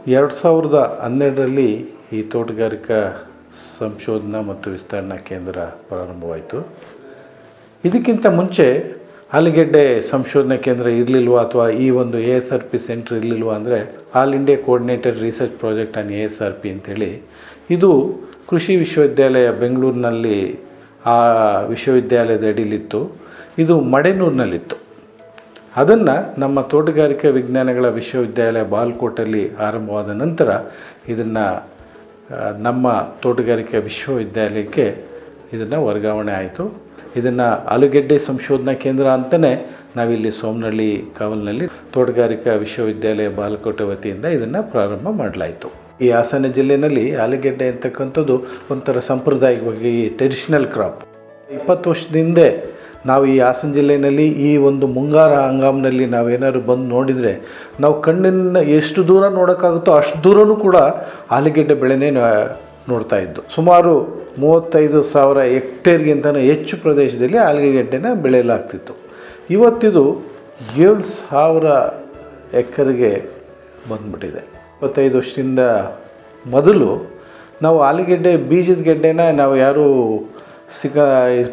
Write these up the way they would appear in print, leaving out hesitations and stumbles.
2012ರಲ್ಲಿ ಈ ತೋಟಗಾರಿಕಾ ಸಂಶೋಧನಾ ಮತ್ತು ವಿಸ್ತರಣಾ ಕೇಂದ್ರ ಪ್ರಾರಂಭವಾಯಿತು. ಇದಕ್ಕಿಂತ ಮುಂಚೆ ಆಲೂಗೆಡ್ಡೆ ಸಂಶೋಧನಾ ಕೇಂದ್ರ ಇರಲಿಲ್ವಾ ಅಥವಾ ಈ ಒಂದು ASRP ಸೆಂಟ್ರ್ ಇರಲಿಲ್ವಾ ಅಂದರೆ all India coordinated research project on ASRP ಅಂಥೇಳಿ ಇದು ಕೃಷಿ ವಿಶ್ವವಿದ್ಯಾಲಯ ಬೆಂಗಳೂರಿನಲ್ಲಿ ಆ ವಿಶ್ವವಿದ್ಯಾಲಯದ ಅಡಿಲಿತ್ತು. ಇದು ಮಡೆನೂರಿನಲ್ಲಿತ್ತು. ಅದನ್ನು ನಮ್ಮ ತೋಟಗಾರಿಕಾ ವಿಜ್ಞಾನಗಳ ವಿಶ್ವವಿದ್ಯಾಲಯ ಬಾಲ್ಕೋಟಲ್ಲಿ ಆರಂಭವಾದ ನಂತರ ಇದನ್ನು ನಮ್ಮ ತೋಟಗಾರಿಕಾ ವಿಶ್ವವಿದ್ಯಾಲಯಕ್ಕೆ ಇದನ್ನು ವರ್ಗಾವಣೆ ಆಯಿತು. ಇದನ್ನು ಆಲೂಗೆಡ್ಡೆ ಸಂಶೋಧನಾ ಕೇಂದ್ರ ಅಂತಲೇ ನಾವಿಲ್ಲಿ ಸೋಮನಹಳ್ಳಿ ಕಾವಲಿನಲ್ಲಿ ತೋಟಗಾರಿಕಾ ವಿಶ್ವವಿದ್ಯಾಲಯ ಬಾಲ್ಕೋಟೆ ವತಿಯಿಂದ ಇದನ್ನು ಪ್ರಾರಂಭ ಮಾಡಲಾಯಿತು. ಈ ಹಾಸನ ಜಿಲ್ಲೆಯಲ್ಲಿ ಆಲೂಗೆಡ್ಡೆ ಅಂತಕ್ಕಂಥದ್ದು ಒಂಥರ ಸಾಂಪ್ರದಾಯಿಕವಾಗಿ ಟ್ರೆಡಿಷನಲ್ ಕ್ರಾಪ್. 20 ವರ್ಷದಿಂದ ನಾವು ಈ ಹಾಸನ ಜಿಲ್ಲೆಯಲ್ಲಿ ಈ ಒಂದು ಮುಂಗಾರ ಹಂಗಾಮಿನಲ್ಲಿ ನಾವೇನಾದ್ರು ಬಂದು ನೋಡಿದರೆ ನಾವು ಕಣ್ಣಿನ ಎಷ್ಟು ದೂರ ನೋಡೋಕ್ಕಾಗುತ್ತೋ ಅಷ್ಟು ದೂರನೂ ಕೂಡ ಆಲೂಗೆಡ್ಡೆ ಬೆಳೆನೇ ನೋಡ್ತಾ ಇದ್ದು. ಸುಮಾರು 35,000 ಹೆಕ್ಟೇರ್ಗಿಂತಲೂ ಹೆಚ್ಚು ಪ್ರದೇಶದಲ್ಲಿ ಆಲೂಗೆಡ್ಡೆನ ಬೆಳೆಯಲಾಗ್ತಿತ್ತು. ಇವತ್ತಿದು 7,000 ಎಕರೆಗೆ ಬಂದ್ಬಿಟ್ಟಿದೆ. 25 ವರ್ಷದಿಂದ ಮೊದಲು ನಾವು ಆಲೂಗೆಡ್ಡೆ ಬೀಜದ ಗೆಡ್ಡೆನ ನಾವು ಯಾರೂ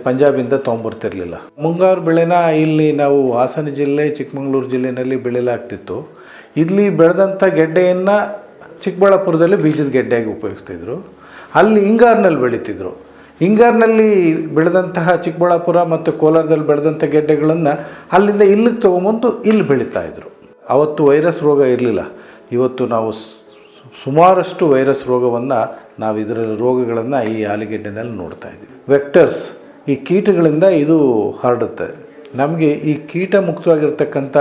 ಪಂಜಾಬಿಂದ ತೊಗೊಂಬರ್ತಿರ್ಲಿಲ್ಲ. ಮುಂಗಾರು ಬೆಳೆನ ಇಲ್ಲಿ ನಾವು ಹಾಸನ ಜಿಲ್ಲೆ ಚಿಕ್ಕಮಗಳೂರು ಜಿಲ್ಲೆಯಲ್ಲಿ ಬೆಳೆಯಲಾಗ್ತಿತ್ತು. ಇಲ್ಲಿ ಬೆಳೆದಂಥ ಗೆಡ್ಡೆಯನ್ನು ಚಿಕ್ಕಬಳ್ಳಾಪುರದಲ್ಲಿ ಬೀಜದ ಗೆಡ್ಡೆಯಾಗಿ ಉಪಯೋಗಿಸ್ತಿದ್ರು. ಅಲ್ಲಿ ಹಿಂಗಾರಿನಲ್ಲಿ ಬೆಳೀತಿದ್ರು. ಹಿಂಗಾರಿನಲ್ಲಿ ಬೆಳೆದಂತಹ ಚಿಕ್ಕಬಳ್ಳಾಪುರ ಮತ್ತು ಕೋಲಾರದಲ್ಲಿ ಬೆಳೆದಂಥ ಗೆಡ್ಡೆಗಳನ್ನು ಅಲ್ಲಿಂದ ಇಲ್ಲಿಗೆ ತೊಗೊಂಬಂದು ಇಲ್ಲಿ ಬೆಳೀತಾಯಿದ್ರು. ಅವತ್ತು ವೈರಸ್ ರೋಗ ಇರಲಿಲ್ಲ. ಇವತ್ತು ನಾವು ಸುಮಾರಷ್ಟು ವೈರಸ್ ರೋಗವನ್ನು ನಾವು ಇದರ ರೋಗಗಳನ್ನು ಈ ಆಲೂಗೆಡ್ಡೆನಲ್ಲಿ ನೋಡ್ತಾ ಇದ್ದೀವಿ. ವೆಕ್ಟರ್ಸ್, ಈ ಕೀಟಗಳಿಂದ ಇದು ಹರಡುತ್ತೆ. ನಮಗೆ ಈ ಕೀಟ ಮುಕ್ತವಾಗಿರ್ತಕ್ಕಂಥ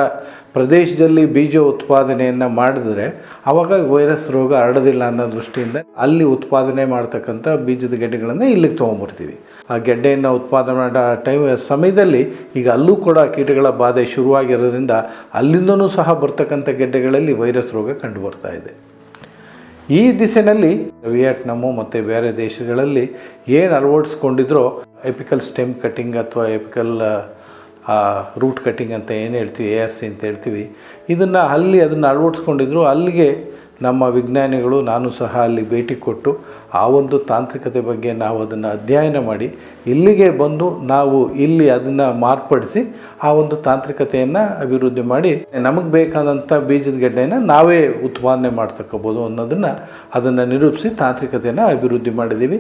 ಪ್ರದೇಶದಲ್ಲಿ ಬೀಜ ಉತ್ಪಾದನೆಯನ್ನು ಮಾಡಿದ್ರೆ ಆವಾಗ ವೈರಸ್ ರೋಗ ಹರಡೋದಿಲ್ಲ ಅನ್ನೋ ದೃಷ್ಟಿಯಿಂದ ಅಲ್ಲಿ ಉತ್ಪಾದನೆ ಮಾಡ್ತಕ್ಕಂಥ ಬೀಜದ ಗೆಡ್ಡೆಗಳನ್ನು ಇಲ್ಲಿಗೆ ತೊಗೊಂಬರ್ತೀವಿ. ಆ ಗೆಡ್ಡೆಯನ್ನು ಉತ್ಪಾದನೆ ಮಾಡೋ ಸಮಯದಲ್ಲಿ ಈಗ ಅಲ್ಲೂ ಕೂಡ ಕೀಟಗಳ ಬಾಧೆ ಶುರುವಾಗಿರೋದ್ರಿಂದ ಅಲ್ಲಿಂದನೂ ಸಹ ಬರ್ತಕ್ಕಂಥ ಗೆಡ್ಡೆಗಳಲ್ಲಿ ವೈರಸ್ ರೋಗ ಕಂಡುಬರ್ತಾ ಇದೆ. ಈ ದಿಸೆಯಲ್ಲಿ ವಿಯೆಟ್ನಾಮು ಮತ್ತು ಬೇರೆ ದೇಶಗಳಲ್ಲಿ ಏನು ಅಳವಡಿಸ್ಕೊಂಡಿದ್ರೋ ಎಪಿಕಲ್ ಸ್ಟೆಮ್ ಕಟ್ಟಿಂಗ್ ಅಥವಾ ಎಪಿಕಲ್ ರೂಟ್ ಕಟ್ಟಿಂಗ್ ಅಂತ ಏನು ಹೇಳ್ತೀವಿ, ARC ಅಂತ ಹೇಳ್ತೀವಿ, ಅದನ್ನು ಅಳವಡಿಸ್ಕೊಂಡಿದ್ರು. ಅಲ್ಲಿಗೆ ನಮ್ಮ ವಿಜ್ಞಾನಿಗಳು, ನಾನು ಸಹ ಅಲ್ಲಿ ಭೇಟಿ ಕೊಟ್ಟು ಆ ಒಂದು ತಾಂತ್ರಿಕತೆ ಬಗ್ಗೆ ನಾವು ಅದನ್ನು ಅಧ್ಯಯನ ಮಾಡಿ ಇಲ್ಲಿಗೆ ಬಂದು ನಾವು ಇಲ್ಲಿ ಅದನ್ನು ಮಾರ್ಪಡಿಸಿ ಆ ಒಂದು ತಾಂತ್ರಿಕತೆಯನ್ನು ಅಭಿವೃದ್ಧಿ ಮಾಡಿ ನಮಗೆ ಬೇಕಾದಂಥ ಬೀಜದ ಗೆಡ್ಡೆಯನ್ನು ನಾವೇ ಉತ್ಪಾದನೆ ಮಾಡ್ತಕ್ಕೋಬೋದು ಅದನ್ನು ನಿರೂಪಿಸಿ ತಾಂತ್ರಿಕತೆಯನ್ನು ಅಭಿವೃದ್ಧಿ ಮಾಡಿದ್ದೀವಿ.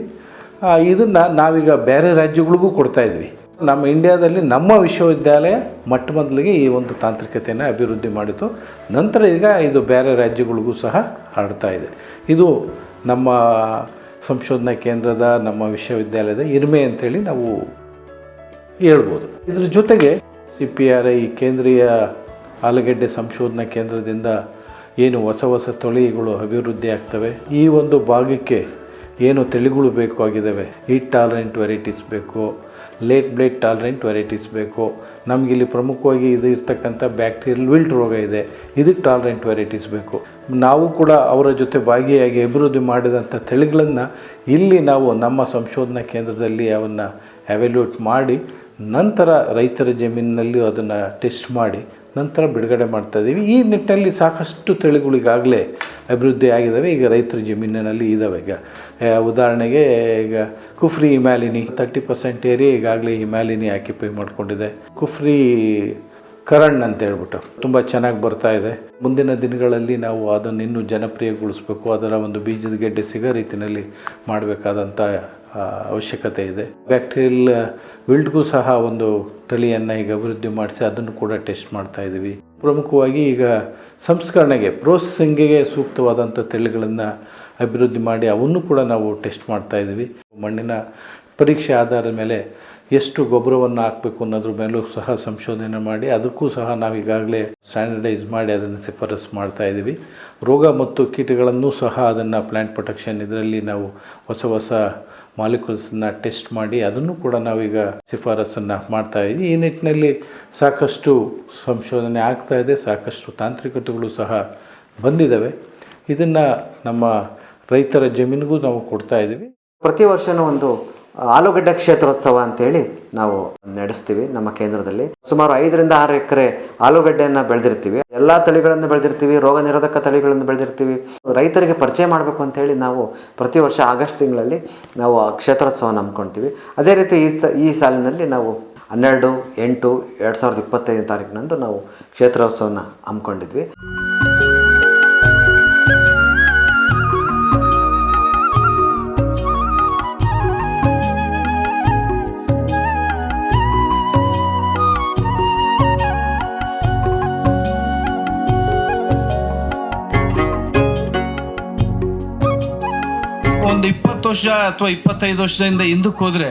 ಇದನ್ನು ನಾವೀಗ ಬೇರೆ ರಾಜ್ಯಗಳಿಗೂ ಕೊಡ್ತಾಯಿದ್ವಿ. ನಮ್ಮ ಇಂಡಿಯಾದಲ್ಲಿ ನಮ್ಮ ವಿಶ್ವವಿದ್ಯಾಲಯ ಮೊದಲಿಗೆ ಈ ಒಂದು ತಾಂತ್ರಿಕತೆಯನ್ನು ಅಭಿವೃದ್ಧಿ ಮಾಡಿತು. ನಂತರ ಈಗ ಇದು ಬೇರೆ ರಾಜ್ಯಗಳಿಗೂ ಸಹ ಹರಡ್ತಾ ಇದೆ. ಇದು ನಮ್ಮ ಸಂಶೋಧನಾ ಕೇಂದ್ರದ, ನಮ್ಮ ವಿಶ್ವವಿದ್ಯಾಲಯದ ಹಿರಿಮೆ ಅಂಥೇಳಿ ನಾವು ಹೇಳ್ಬೋದು. ಇದ್ರ ಜೊತೆಗೆ CPRI ಕೇಂದ್ರೀಯ ಆಲೂಗೆಡ್ಡೆ ಸಂಶೋಧನಾ ಕೇಂದ್ರದಿಂದ ಏನು ಹೊಸ ತಳಿಗಳು ಅಭಿವೃದ್ಧಿ ಆಗ್ತವೆ, ಈ ಒಂದು ಭಾಗಕ್ಕೆ ಏನು ತಳಿಗಳು ಬೇಕಾಗಿದ್ದಾವೆ, ಹೀಟ್ ಟಾಲರೆಂಟ್ ವೆರೈಟೀಸ್ ಬೇಕು, ಲೇಟ್ ಬ್ಲೇಡ್ ಟಾಲರೆಂಟ್ ವೆರೈಟೀಸ್ ಬೇಕು. ನಮಗಿಲ್ಲಿ ಪ್ರಮುಖವಾಗಿ ಇದು ಇರ್ತಕ್ಕಂಥ ಬ್ಯಾಕ್ಟೀರಿಯಲ್ ವಿಲ್ಟ್ ರೋಗ ಇದೆ, ಇದಕ್ಕೆ ಟಾಲರೆಂಟ್ ವೆರೈಟೀಸ್ ಬೇಕು. ನಾವು ಕೂಡ ಅವರ ಜೊತೆ ಭಾಗಿಯಾಗಿ ಅಭಿವೃದ್ಧಿ ಮಾಡಿದಂಥ ತಳಿಗಳನ್ನು ಇಲ್ಲಿ ನಾವು ನಮ್ಮ ಸಂಶೋಧನಾ ಕೇಂದ್ರದಲ್ಲಿ ಅವನ್ನು ಎವ್ಯಾಲ್ಯೂಟ್ ಮಾಡಿ ನಂತರ ರೈತರ ಜಮೀನಿನಲ್ಲಿ ಅದನ್ನು ಟೆಸ್ಟ್ ಮಾಡಿ ನಂತರ ಬಿಡುಗಡೆ ಮಾಡ್ತಾಯಿದ್ದೀವಿ. ಈ ನಿಟ್ಟಿನಲ್ಲಿ ಸಾಕಷ್ಟು ತಳಿಗಳಿಗಾಗಲೇ ಅಭಿವೃದ್ಧಿ ಆಗಿದ್ದಾವೆ. ಈಗ ರೈತರ ಜಮೀನಿನಲ್ಲಿ ಇದ್ದಾವೆ. ಈಗ ಉದಾಹರಣೆಗೆ ಈಗ ಕುಫ್ರಿ ಹಿಮಾಲಿನಿ 30% ಏರಿಯಾ ಈಗಾಗಲೇ ಹಿಮಾಲಿನಿ ಆಕ್ಯುಪೈ ಮಾಡ್ಕೊಂಡಿದೆ. ಕುಫ್ರಿ ಕರಣ್ ಅಂತ ಹೇಳ್ಬಿಟ್ಟು ತುಂಬ ಚೆನ್ನಾಗಿ ಬರ್ತಾ ಇದೆ. ಮುಂದಿನ ದಿನಗಳಲ್ಲಿ ನಾವು ಅದನ್ನು ಇನ್ನೂ ಜನಪ್ರಿಯಗೊಳಿಸಬೇಕು. ಅದರ ಒಂದು ಬೀಜದ ಗೆಡ್ಡೆ ಸಿಗೋ ರೀತಿಯಲ್ಲಿ ಮಾಡಬೇಕಾದಂಥ ಅವಶ್ಯಕತೆ ಇದೆ. ಬ್ಯಾಕ್ಟೀರಿಯಲ್ ವಿಲ್ಟ್ಗೂ ಸಹ ಒಂದು ತಳಿಯನ್ನು ಈಗ ಅಭಿವೃದ್ಧಿ ಮಾಡಿಸಿ ಅದನ್ನು ಕೂಡ ಟೆಸ್ಟ್ ಮಾಡ್ತಾಯಿದ್ದೀವಿ. ಪ್ರಮುಖವಾಗಿ ಈಗ ಸಂಸ್ಕರಣೆಗೆ, ಪ್ರೋಸೆಸಿಂಗಿಗೆ ಸೂಕ್ತವಾದಂಥ ತಳಿಗಳನ್ನು ಅಭಿವೃದ್ಧಿ ಮಾಡಿ ಅವನ್ನು ಕೂಡ ನಾವು ಟೆಸ್ಟ್ ಮಾಡ್ತಾಯಿದ್ದೀವಿ. ಮಣ್ಣಿನ ಪರೀಕ್ಷೆ ಆಧಾರದ ಮೇಲೆ ಎಷ್ಟು ಗೊಬ್ಬರವನ್ನು ಹಾಕಬೇಕು ಅನ್ನೋದ್ರ ಮೇಲೂ ಸಹ ಸಂಶೋಧನೆ ಮಾಡಿ ಅದಕ್ಕೂ ಸಹ ನಾವು ಈಗಾಗಲೇ ಸ್ಟ್ಯಾಂಡರ್ಡೈಸ್ ಮಾಡಿ ಅದನ್ನು ಶಿಫಾರಸು ಮಾಡ್ತಾಯಿದ್ದೀವಿ. ರೋಗ ಮತ್ತು ಕೀಟಗಳನ್ನು ಸಹ ಅದನ್ನು ಪ್ಲ್ಯಾಂಟ್ ಪ್ರೊಟೆಕ್ಷನ್ ಇದರಲ್ಲಿ ನಾವು ಹೊಸ ಮಾಲಿಕ್ಯೂಲ್ಸನ್ನು ಟೆಸ್ಟ್ ಮಾಡಿ ಅದನ್ನು ಕೂಡ ನಾವೀಗ ಶಿಫಾರಸನ್ನು ಮಾಡ್ತಾಯಿದ್ದೀವಿ. ಈ ನಿಟ್ಟಿನಲ್ಲಿ ಸಾಕಷ್ಟು ಸಂಶೋಧನೆ ಆಗ್ತಾಯಿದೆ, ಸಾಕಷ್ಟು ತಾಂತ್ರಿಕತೆಗಳು ಸಹ ಬಂದಿದ್ದಾವೆ. ಇದನ್ನು ನಮ್ಮ ರೈತರ ಜಮೀನಿಗೂ ನಾವು ಕೊಡ್ತಾಯಿದ್ದೀವಿ. ಪ್ರತಿ ವರ್ಷವೂ ಒಂದು ಆಲೂಗಡ್ಡೆ ಕ್ಷೇತ್ರೋತ್ಸವ ಅಂತೇಳಿ ನಾವು ನಡೆಸ್ತೀವಿ. ನಮ್ಮ ಕೇಂದ್ರದಲ್ಲಿ ಸುಮಾರು 5ರಿಂದ 6 ಎಕರೆ ಆಲೂಗಡ್ಡೆಯನ್ನು ಬೆಳೆದಿರ್ತೀವಿ. ಎಲ್ಲ ತಳಿಗಳನ್ನು ಬೆಳೆದಿರ್ತೀವಿ, ರೋಗ ನಿರೋಧಕ ತಳಿಗಳನ್ನು ಬೆಳೆದಿರ್ತೀವಿ. ರೈತರಿಗೆ ಪರಿಚಯ ಮಾಡಬೇಕು ಅಂತೇಳಿ ನಾವು ಪ್ರತಿ ವರ್ಷ ಆಗಸ್ಟ್ ತಿಂಗಳಲ್ಲಿ ನಾವು ಕ್ಷೇತ್ರೋತ್ಸವ ಹಮ್ಮಿಕೊಳ್ತೀವಿ. ಅದೇ ರೀತಿ ಈ ಸಾಲಿನಲ್ಲಿ ನಾವು 12/8/2025 ನಾವು ಕ್ಷೇತ್ರೋತ್ಸವನ ಹಮ್ಮಿಕೊಂಡಿದ್ವಿ. ಒಂದು 20 ವರ್ಷ ಅಥವಾ 25 ವರ್ಷದಿಂದ ಹಿಂದಕ್ಕೆ ಹೋದ್ರೆ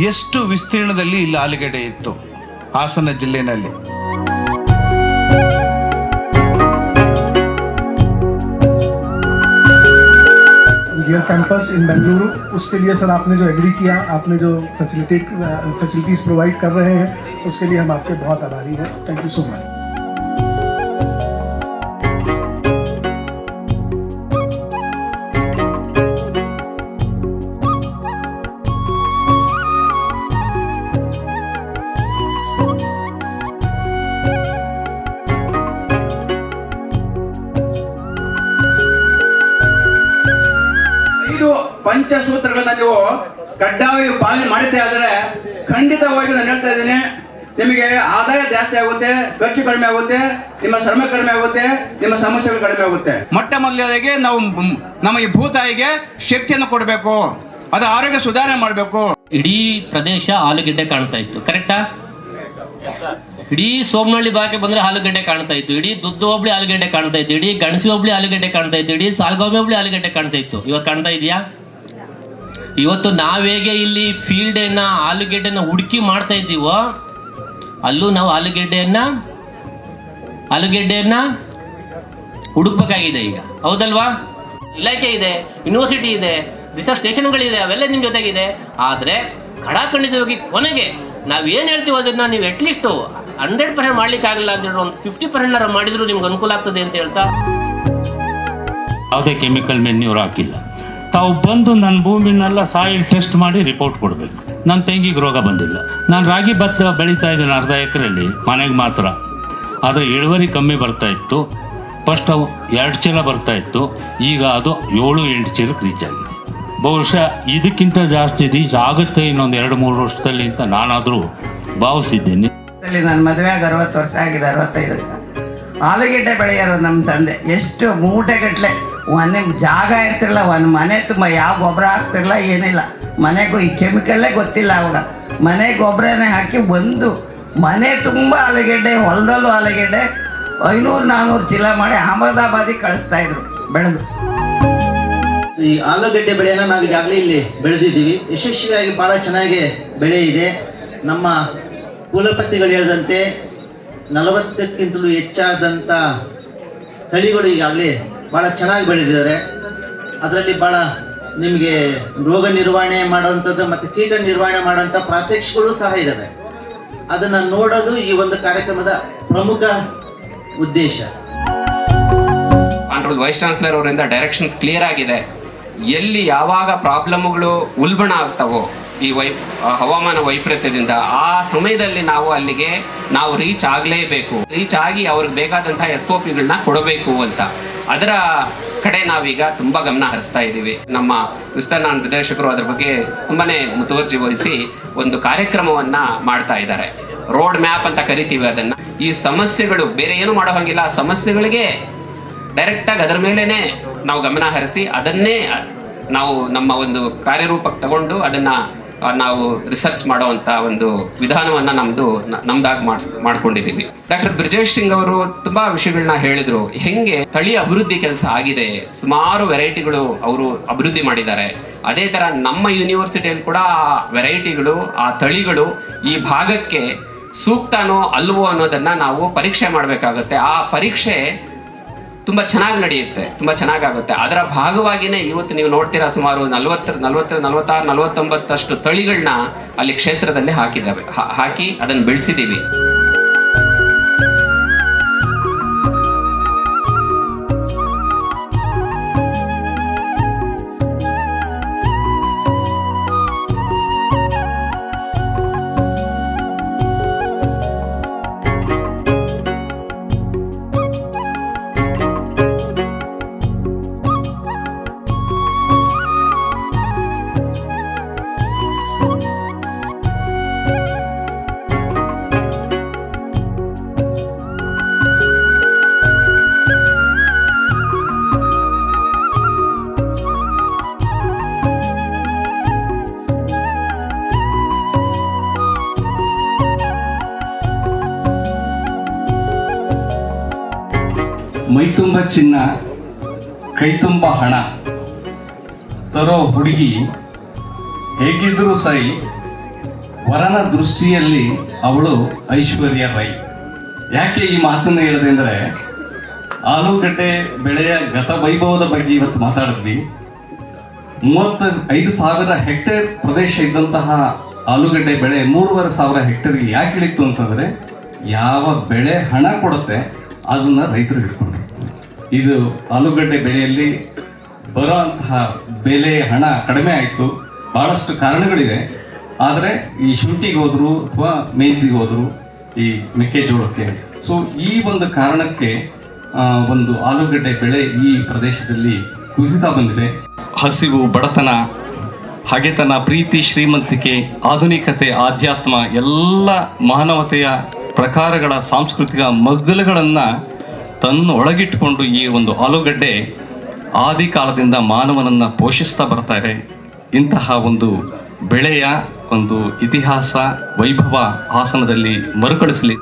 ಎಷ್ಟು ವಿಸ್ತೀರ್ಣದಲ್ಲಿ ಇಲ್ಲಿ ಆಲೂಗಡ್ಡೆ ಇತ್ತು ಹಾಸನ ಜಿಲ್ಲೆನಲ್ಲಿ. गियर कैंपस इन बेंगलुरु, उसके लिए सर आपने जो एग्री किया, आपने जो फैसिलिटीज प्रोवाइड कर रहे हैं, उसके लिए हम आपके बहुत आभारी हैं. Thank you so much. ಪಂಚಸೂತ್ರಗಳನ್ನ ನೀವು ಕಡ್ಡಾಯವಾಗಿ ಪಾಲನೆ ಮಾಡಿದ್ದೆ ಆದರೆ ಖಂಡಿತವಾಗಿ ನಾನು ಹೇಳ್ತಾ ಇದ್ದೀನಿ, ನಿಮಗೆ ಆದಾಯ ಜಾಸ್ತಿ ಆಗುತ್ತೆ, ಖರ್ಚು ಕಡಿಮೆ ಆಗುತ್ತೆ, ನಿಮ್ಮ ಶ್ರಮ ಕಡಿಮೆ ಆಗುತ್ತೆ, ನಿಮ್ಮ ಸಮಸ್ಯೆಗಳು ಕಡಿಮೆ ಆಗುತ್ತೆ. ಮೊಟ್ಟ ಮೊದಲಿಗೆ ನಾವು ನಮ್ಮ ಈ ಭೂತಾಯಿಗೆ ಶಕ್ತಿಯನ್ನು ಕೊಡಬೇಕು, ಅದು ಆರೋಗ್ಯ ಸುಧಾರಣೆ ಮಾಡಬೇಕು. ಇಡೀ ಪ್ರದೇಶ ಆಲೂಗೆಡ್ಡೆ ಕಾಣ್ತಾ ಇತ್ತು, ಕರೆಕ್ಟಾ? ಇಡೀ ಸೋಮನಹಳ್ಳಿ ಭಾಗಕ್ಕೆ ಬಂದ್ರೆ ಆಲೂಗಡ್ಡೆ ಕಾಣ್ತಾ ಇತ್ತು, ಇಡೀ ದುದ್ದು ಹೋಬಳಿ ಆಲೂಗಡ್ಡೆ ಕಾಣ್ತಾ ಇತ್ತು, ಇಡೀ ಗಣಸಿ ಹೋಬಳಿ ಆಲೂಗಡ್ಡೆ ಕಾಣ್ತಾ ಇತ್ತು, ಇಡೀ ಸಾಲ್ಗಾವಿ ಹೋಬಳಿ ಆಲೂಗಡ್ಡೆ ಕಾಣ್ತಾ ಇತ್ತು. ಇವತ್ತು ಕಾಣ್ತಾ ಇದೆಯಾ? ಇವತ್ತು ನಾವೇಗೆ ಇಲ್ಲಿ ಫೀಲ್ಡನ್ನ ಆಲೂಗೆಡ್ಡೆನ ಹುಡುಕಿ ಮಾಡ್ತಾ ಇದ್ದೀವೋ, ಅಲ್ಲೂ ನಾವು ಆಲೂಗೆಡ್ಡೆಯನ್ನ ಹುಡುಕ್ಬೇಕಾಗಿದೆ ಈಗ, ಹೌದಲ್ವಾ? ಇಲಾಖೆ ಇದೆ, ಯೂನಿವರ್ಸಿಟಿ ಇದೆ, ರಿಸರ್ಚ್ ಸ್ಟೇಷನ್ಗಳಿದೆ, ಅವೆಲ್ಲ ನಿಮ್ಮ ಜೊತೆಗಿದೆ. ಆದರೆ ಖಡಾಖಂಡಿತವಾಗಿ ಕೊನೆಗೆ ನಾವೇನು ಹೇಳ್ತೀವೋ ಅದನ್ನ ನೀವು ಅಟ್ಲೀಸ್ಟ್ 100% ಮಾಡ್ಲಿಕ್ಕೆ ಆಗಲ್ಲ ಅಂತ ಹೇಳಿ ಒಂದು 50% ಮಾಡಿದ್ರು ನಿಮ್ಗೆ ಅನುಕೂಲ ಆಗ್ತದೆ ಅಂತ ಹೇಳ್ತಾ. ಯಾವುದೇ ಕೆಮಿಕಲ್ ಮೆನ್ಯೂರ್ ಹಾಕಿಲ್ಲ. ತಾವು ಬಂದು ನನ್ನ ಭೂಮಿನೆಲ್ಲ ಸಾಯಿಲ್ ಟೆಸ್ಟ್ ಮಾಡಿ ರಿಪೋರ್ಟ್ ಕೊಡಬೇಕು. ನನ್ನ ತೆಂಗಿಗೆ ರೋಗ ಬಂದಿಲ್ಲ. ನಾನು ರಾಗಿ ಭತ್ತ ಬೆಳೀತಾ ಇದ್ದೀನಿ 1/2 ಎಕರೆಯಲ್ಲಿ, ಮನೆಗೆ ಮಾತ್ರ. ಆದರೆ ಇಳುವರಿ ಕಮ್ಮಿ ಬರ್ತಾ ಇತ್ತು. ಫಸ್ಟ್ 2 ಚೀಲ ಬರ್ತಾ ಇತ್ತು, ಈಗ ಅದು 7-8 ಚೀಲಕ್ಕೆ ರೀಚ್ ಆಗಿದೆ. ಬಹುಶಃ ಇದಕ್ಕಿಂತ ಜಾಸ್ತಿ ರೀಚ್ ಆಗುತ್ತೆ ಇನ್ನೊಂದು 2-3 ವರ್ಷದಲ್ಲಿ ಅಂತ ನಾನಾದರೂ ಭಾವಿಸಿದ್ದೀನಿ. ನನ್ನ ಮದುವೆಯಾಗಿ 60 ವರ್ಷ ಆಗಿದೆ, 65 ವರ್ಷ. ಆಲೂಗೆಡ್ಡೆ ಬೆಳೆಯೋರು ನಮ್ಮ ತಂದೆ ಎಷ್ಟು ಮೂಟೆಗಟ್ಟಲೆ, ಒಂದು ಜಾಗ ಇರ್ತಿರಲ್ಲ, ಒಂದು ಮನೆ ತುಂಬ ಯಾವ ಗೊಬ್ಬರ ಹಾಕ್ತಿರಲ್ಲ, ಏನಿಲ್ಲ. ಮನೆಗೂ ಈ ಕೆಮಿಕಲ್ಲೇ ಗೊತ್ತಿಲ್ಲ ಅವಾಗ. ಮನೆ ಗೊಬ್ಬರನೇ ಹಾಕಿ ಒಂದು ಮನೆ ತುಂಬ ಆಲೂಗೆಡ್ಡೆ, ಹೊಲದಲ್ಲೂ ಆಲೂಗೆಡ್ಡೆ 500-400 ಚೀಲ ಮಾಡಿ ಅಹಮದಾಬಾದಿಗೆ ಕಳಿಸ್ತಾಯಿದ್ರು ಬೆಳೆದು. ಈ ಆಲೂಗಡ್ಡೆ ಬೆಳೆಯನ್ನು ನಾವು ಈಗಾಗಲೇ ಇಲ್ಲಿ ಬೆಳೆದಿದ್ದೀವಿ. ಯಶಸ್ವಿಯಾಗಿ ಭಾಳ ಚೆನ್ನಾಗಿ ಬೆಳೆ ಇದೆ. ನಮ್ಮ ಕುಲಪತಿಗಳು ಹೇಳಿದಂತೆ 40ಕ್ಕಿಂತಲೂ ಹೆಚ್ಚಾದಂಥ ತಳಿಗಳು ಈಗಾಗಲೇ ಭಾಳ ಚೆನ್ನಾಗಿ ಬೆಳೆದಿದ್ದಾರೆ. ಅದರಲ್ಲಿ ಭಾಳ ನಿಮಗೆ ರೋಗ ನಿರ್ವಹಣೆ ಮಾಡುವಂಥದ್ದು ಮತ್ತು ಕೀಟ ನಿರ್ವಹಣೆ ಮಾಡುವಂಥ ಪ್ರಾತ್ಯಕ್ಷಿಗಳು ಸಹ ಇದ್ದಾವೆ. ಅದನ್ನು ನೋಡೋದು ಈ ಒಂದು ಕಾರ್ಯಕ್ರಮದ ಪ್ರಮುಖ ಉದ್ದೇಶ. ಆನರಬಲ್ ವೈಸ್ ಚಾನ್ಸಲರ್ ಅವರಿಂದ ಡೈರೆಕ್ಷನ್ಸ್ ಕ್ಲಿಯರ್ ಆಗಿದೆ. ಎಲ್ಲಿ ಯಾವಾಗ ಪ್ರಾಬ್ಲಮ್ಗಳು ಉಲ್ಬಣ ಆಗ್ತಾವೋ ಈ ಹವಾಮಾನ ವೈಪರೀತ್ಯದಿಂದ, ಆ ಸಮಯದಲ್ಲಿ ನಾವು ಅಲ್ಲಿಗೆ ರೀಚ್ ಆಗಲೇಬೇಕು. ರೀಚ್ ಆಗಿ ಅವ್ರಿಗೆ ಬೇಕಾದಂತಹ SOPಗಳನ್ನ ಕೊಡಬೇಕು ಅಂತ, ಅದರ ಕಡೆ ನಾವೀಗ ತುಂಬಾ ಗಮನ ಹರಿಸ್ತಾ ಇದ್ದೀವಿ. ನಮ್ಮ ವಿಸ್ತರಣಾ ನಿರ್ದೇಶಕರು ಅದ್ರ ಬಗ್ಗೆ ತುಂಬಾನೇ ಮುತುವರ್ಜಿ ವಹಿಸಿ ಒಂದು ಕಾರ್ಯಕ್ರಮವನ್ನ ಮಾಡ್ತಾ ಇದ್ದಾರೆ. ರೋಡ್ ಮ್ಯಾಪ್ ಅಂತ ಕರಿತೀವಿ ಅದನ್ನ. ಈ ಸಮಸ್ಯೆಗಳು ಬೇರೆ ಏನು ಮಾಡೋ ಹಾಗಿಲ್ಲ, ಆ ಸಮಸ್ಯೆಗಳಿಗೆ ಡೈರೆಕ್ಟ್ ಆಗಿ ಅದರ ಮೇಲೇನೆ ನಾವು ಗಮನ ಹರಿಸಿ ಅದನ್ನೇ ನಾವು ನಮ್ಮ ಒಂದು ಕಾರ್ಯರೂಪಕ್ಕೆ ತಗೊಂಡು ಅದನ್ನ ನಾವು ರಿಸರ್ಚ್ ಮಾಡುವಂತ ಒಂದು ವಿಧಾನವನ್ನ ನಮ್ದಾಗಿ ಮಾಡ್ಕೊಂಡಿದ್ದೀವಿ. ಡಾಕ್ಟರ್ ಬ್ರಿಜೇಶ್ ಸಿಂಗ್ ಅವರು ತುಂಬಾ ವಿಷಯಗಳನ್ನ ಹೇಳಿದ್ರು. ಹೆಂಗೆ ತಳಿ ಅಭಿವೃದ್ಧಿ ಕೆಲಸ ಆಗಿದೆ, ಸುಮಾರು ವೆರೈಟಿಗಳು ಅವರು ಅಭಿವೃದ್ಧಿ ಮಾಡಿದ್ದಾರೆ. ಅದೇ ತರ ನಮ್ಮ ಯೂನಿವರ್ಸಿಟಿಯಲ್ಲಿ ಕೂಡ ಆ ವೆರೈಟಿಗಳು, ಆ ತಳಿಗಳು ಈ ಭಾಗಕ್ಕೆ ಸೂಕ್ತನೋ ಅಲ್ವೋ ಅನ್ನೋದನ್ನ ನಾವು ಪರೀಕ್ಷೆ ಮಾಡಬೇಕಾಗುತ್ತೆ. ಆ ಪರೀಕ್ಷೆ ತುಂಬಾ ಚೆನ್ನಾಗಿ ನಡೆಯುತ್ತೆ, ತುಂಬಾ ಚೆನ್ನಾಗಾಗುತ್ತೆ. ಅದರ ಭಾಗವಾಗಿನೇ ಇವತ್ತು ನೀವು ನೋಡ್ತೀರಾ ಸುಮಾರು 46-49 ತಳಿಗಳನ್ನ ಅಲ್ಲಿ ಕ್ಷೇತ್ರದಲ್ಲಿ ಹಾಕಿ ಅದನ್ನು ಬೆಳೆಸಿದೀವಿ. ತುಂಬ ಚಿನ್ನ ಕೈ ತುಂಬ ಹಣ ತರೋ ಹುಡುಗಿ ಹೇಗಿದ್ರೂ ಸೈ, ವರನ ದೃಷ್ಟಿಯಲ್ಲಿ ಅವಳು ಐಶ್ವರ್ಯ ರೈ. ಯಾಕೆ ಈ ಮಾತನ್ನು ಹೇಳಿದೆ ಅಂದರೆ, ಆಲೂಗಡ್ಡೆ ಬೆಳೆಯ ಗತ ವೈಭವದ ಬಗ್ಗೆ ಇವತ್ತು ಮಾತಾಡಿದ್ವಿ. 35,000 ಹೆಕ್ಟೇರ್ ಪ್ರದೇಶ ಇದ್ದಂತಹ ಆಲೂಗಡ್ಡೆ ಬೆಳೆ 3,500 ಹೆಕ್ಟೇರ್ಗೆ ಯಾಕೆ ಇಳಿತು ಅಂತಂದರೆ, ಯಾವ ಬೆಳೆ ಹಣ ಕೊಡುತ್ತೆ ಅದನ್ನ ರೈತರು ಹಿಡ್ಕೊಂಡು, ಇದು ಆಲೂಗಡ್ಡೆ ಬೆಳೆಯಲ್ಲಿ ಬರೋ ಅಂತಹ ಬೆಲೆ ಹಣ ಕಡಿಮೆ ಆಯಿತು. ಭಾಳಷ್ಟು ಕಾರಣಗಳಿದೆ. ಆದರೆ ಈ ಶುಂಠಿಗೆ ಹೋದ್ರು ಅಥವಾ ಮೇಜಿಗೆ ಹೋದ್ರು, ಈ ಮೆಕ್ಕೆಜೋಳಕ್ಕೆ, ಸೊ ಈ ಒಂದು ಕಾರಣಕ್ಕೆ ಒಂದು ಆಲೂಗಡ್ಡೆ ಬೆಳೆ ಈ ಪ್ರದೇಶದಲ್ಲಿ ಕುಸಿತ ಬಂದಿದೆ. ಹಸಿವು, ಬಡತನ, ಹಗೆತನ, ಪ್ರೀತಿ, ಶ್ರೀಮಂತಿಕೆ, ಆಧುನಿಕತೆ, ಆಧ್ಯಾತ್ಮ ಎಲ್ಲ ಮಾನವತೆಯ ಪ್ರಕಾರಗಳ ಸಾಂಸ್ಕೃತಿಕ ಮಗ್ಗಲುಗಳನ್ನು ತನ್ನ ಒಳಗಿಟ್ಟುಕೊಂಡು ಈ ಒಂದು ಆಲೂಗಡ್ಡೆ ಆದಿ ಕಾಲದಿಂದ ಮಾನವನನ್ನು ಪೋಷಿಸ್ತಾ ಬರ್ತಾ ಇದೆ. ಇಂತಹ ಒಂದು ಬೆಳೆಯ ಒಂದು ಇತಿಹಾಸ ವೈಭವ ಹಾಸನದಲ್ಲಿ ಮರುಕಳಿಸಲಿ.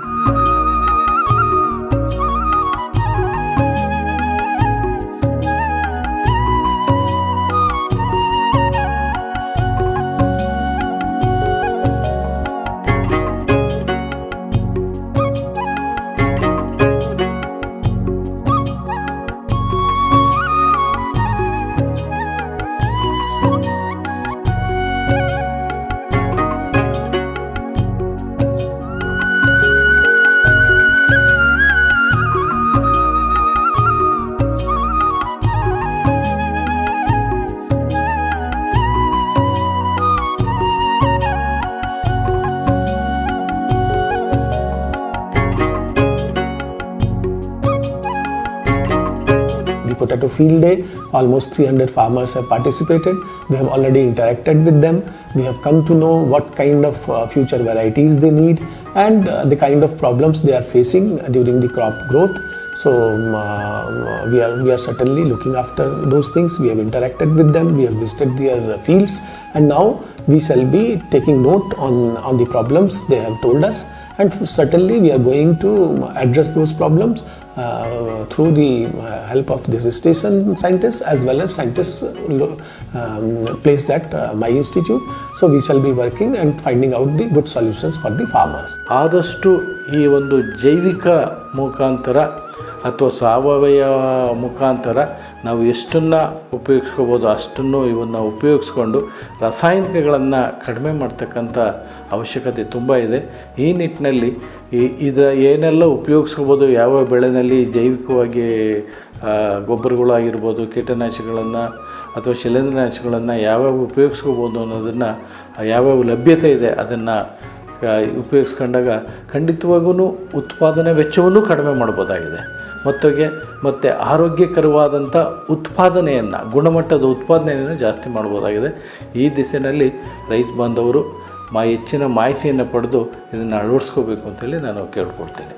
Potato Field Day, almost 300 farmers have participated. We have already interacted with them. We have come to know what kind of future varieties they need and the kind of problems they are facing during the crop growth. So we are certainly looking after those things. We have interacted with them. We have visited their fields, and now we shall be taking note on the problems they have told us. And certainly we are going to address those problems through the help of this station scientists as well as scientists placed at my institute. So we shall be working and finding out the good solutions for the farmers. ಆದಷ್ಟು ಈ ಒಂದು ಜೈವಿಕ ಮುಖಾಂತರ ಅಥವಾ ಸಾವಯವ ಮುಖಾಂತರ ನಾವು ಎಷ್ಟನ್ನು ಉಪಯೋಗಿಸ್ಕೋಬೋದು ಅಷ್ಟನ್ನು ಇವನ್ನು ಉಪಯೋಗಿಸ್ಕೊಂಡು ರಾಸಾಯನಿಕಗಳನ್ನು ಕಡಿಮೆ ಮಾಡ್ತಕ್ಕಂಥ ಅವಶ್ಯಕತೆ ತುಂಬ ಇದೆ. ಈ ನಿಟ್ಟಿನಲ್ಲಿ ಏನೆಲ್ಲ ಉಪಯೋಗಿಸ್ಕೋಬೋದು, ಯಾವ ಬೆಳೆಯಲ್ಲಿ ಜೈವಿಕವಾಗಿ ಗೊಬ್ಬರಗಳಾಗಿರ್ಬೋದು, ಕೀಟನಾಶಕಗಳನ್ನು ಅಥವಾ ಶಿಲೀಂಧ್ರನಾಶಕಗಳನ್ನು ಯಾವ್ಯಾವ ಉಪಯೋಗಿಸ್ಕೋಬೋದು ಅನ್ನೋದನ್ನು, ಯಾವ್ಯಾವ ಲಭ್ಯತೆ ಇದೆ ಅದನ್ನು ಉಪಯೋಗಿಸ್ಕೊಂಡಾಗ ಖಂಡಿತವಾಗೂ ಉತ್ಪಾದನೆ ವೆಚ್ಚವನ್ನು ಕಡಿಮೆ ಮಾಡ್ಬೋದಾಗಿದೆ. ಮತ್ತು ಆರೋಗ್ಯಕರವಾದಂಥ ಉತ್ಪಾದನೆಯನ್ನು, ಗುಣಮಟ್ಟದ ಉತ್ಪಾದನೆಯನ್ನು ಜಾಸ್ತಿ ಮಾಡ್ಬೋದಾಗಿದೆ. ಈ ದಿಸೆಯಲ್ಲಿ ರೈತ ಬಾಂಧವರು ಹೆಚ್ಚಿನ ಮಾಹಿತಿಯನ್ನು ಪಡೆದು ಇದನ್ನು ಅಳವಡಿಸ್ಕೋಬೇಕು ಅಂತೇಳಿ ನಾನು ಕೇಳ್ಕೊಳ್ತೇನೆ.